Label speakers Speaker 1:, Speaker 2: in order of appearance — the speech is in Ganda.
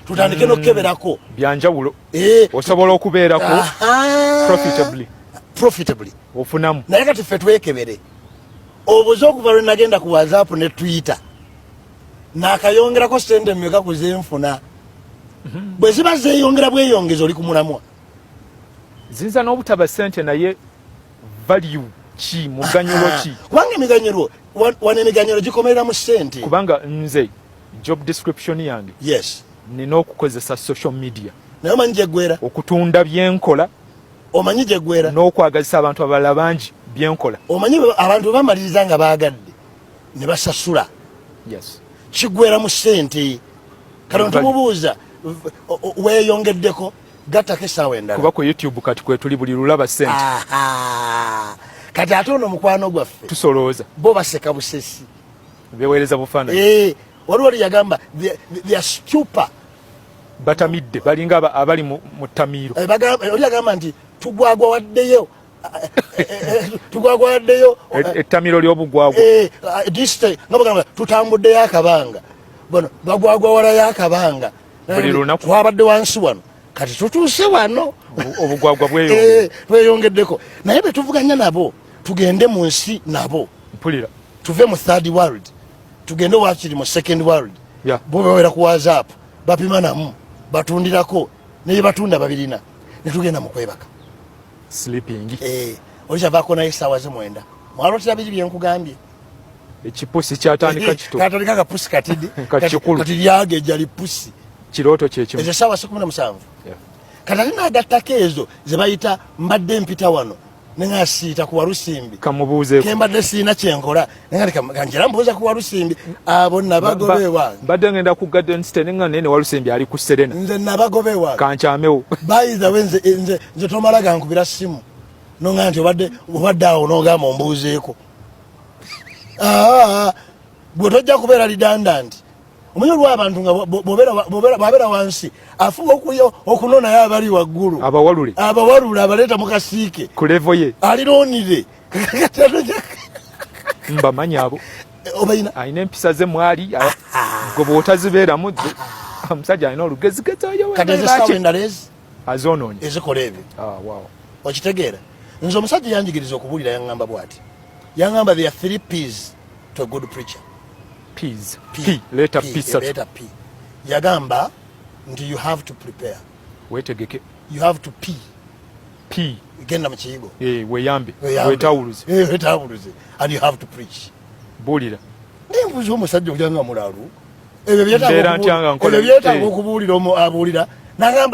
Speaker 1: tutandike n'okkeberako
Speaker 2: byanjawulo osobola okubeerako profitably ofunamu
Speaker 1: naye kati ffe twekebere obuze okuva lwe nagenda ku WhatsApp ne Twitter nakayongerako sente mmeka kuzenfuna bwe ziba zeeyongera bweyongeza oli ku mulamwa
Speaker 2: zinza n'obutaba sente naye value ki muganyulo ki
Speaker 1: kubanga emiganyulo wana emiganyulo gikomerera mu sente
Speaker 2: kubanga nze job description yange
Speaker 1: yes
Speaker 2: nina okukozesa social media
Speaker 1: naye omanyi gyeggwera
Speaker 2: okutunda byenkola
Speaker 1: omanyi gyeggwera
Speaker 2: n'okwagazisa abantu abalala bangi byenkola
Speaker 1: omanyi abantu bamaliriza nga baagadde ne basasula
Speaker 2: yes
Speaker 1: kiggwera mu sente kati ntumubuuza weeyongeddeko gattako essaawa endala
Speaker 2: kuba ku YouTube kati kwe tuli buli lulaba sente
Speaker 1: kati ate ono mukwano gwaffe
Speaker 2: tusolooza
Speaker 1: bo baseka busesi
Speaker 2: beweereza bufaananyi
Speaker 1: waliwo yagamba they are stupid
Speaker 2: batamidde balinga abali mu ttamiiro
Speaker 1: oli yagamba nti tugwagwa waddeyo
Speaker 2: ettamiiro ly'obugwagwa
Speaker 1: nga bagamba tutambuddeyo akabanga bono bagwagwa walayo akabanga
Speaker 2: buli lunaku
Speaker 1: twabadde wansi wano kati tutuuse wano
Speaker 2: obugwagwa
Speaker 1: bweyongeddeko naye bwe tuvuganya nabo tugende mu nsi nabo
Speaker 2: mpulira
Speaker 1: tuve mu third world tugende wakiri mu second world bo bawera ku WhatsApp bapima namu batundirako naye batunda babirina ne tugenda mu kwebaka
Speaker 2: sleeping
Speaker 1: olikyavaako naye essaawa ze9 mwalotera biri byenkugambye
Speaker 2: ekipusi kyatandika kito
Speaker 1: katandika akapusi katidi kati lyageja lipusi
Speaker 2: kirooto kyekimu
Speaker 1: ezo essaawa 17 kati ate nagattako ezo ze bayita mbadde mpita wano nengasiita ku Walusimbi
Speaker 2: kamubuuzeeko
Speaker 1: kembadde siina kyenkola kanjira mbuuza ku Walusimbi abo nabagobe wange
Speaker 2: mbadde ngenda ku Garden State nenga nene Walusimbi ali ku Serena
Speaker 1: nze nabagobe wange
Speaker 2: kankyamewo
Speaker 1: bayiza nze tomala gankubira simu nonga nti obadde awo nogamba ombuuzeeko gwe tojja kubeera redundant omanyi olw'abantu nga bw'abeera wansi afuba okunonayo abali waggulu abawalule abaleeta mu kasiike
Speaker 2: ku levo ye
Speaker 1: aliroonire
Speaker 2: mbamanyi abo
Speaker 1: obayina
Speaker 2: alina empisa ze mwali gwe bw'otazibeeramu omusajja alina olugezigezi
Speaker 1: kati ez'essaawa endala
Speaker 2: azoonoonye
Speaker 1: ezikola ebyo okitegeera nze omusajja yanjigiriza okubuulira yaŋŋamba bw'ati yaŋŋamba there are 3 P's to a good preacher.
Speaker 2: P's. P. Letter P.
Speaker 1: Letter P. Yagamba nti you have to prepare.
Speaker 2: Wetegeke.
Speaker 1: You have to P.
Speaker 2: P.
Speaker 1: Genda mu kiyigo.
Speaker 2: Weyambe. Wetawuluze.
Speaker 1: Wetawuluze. And you have to preach.
Speaker 2: Buulira.
Speaker 1: Nembuuza omusajja okyanga mulaalu.
Speaker 2: Ebyo byetaaga
Speaker 1: okubuulira abuulira. Nagamba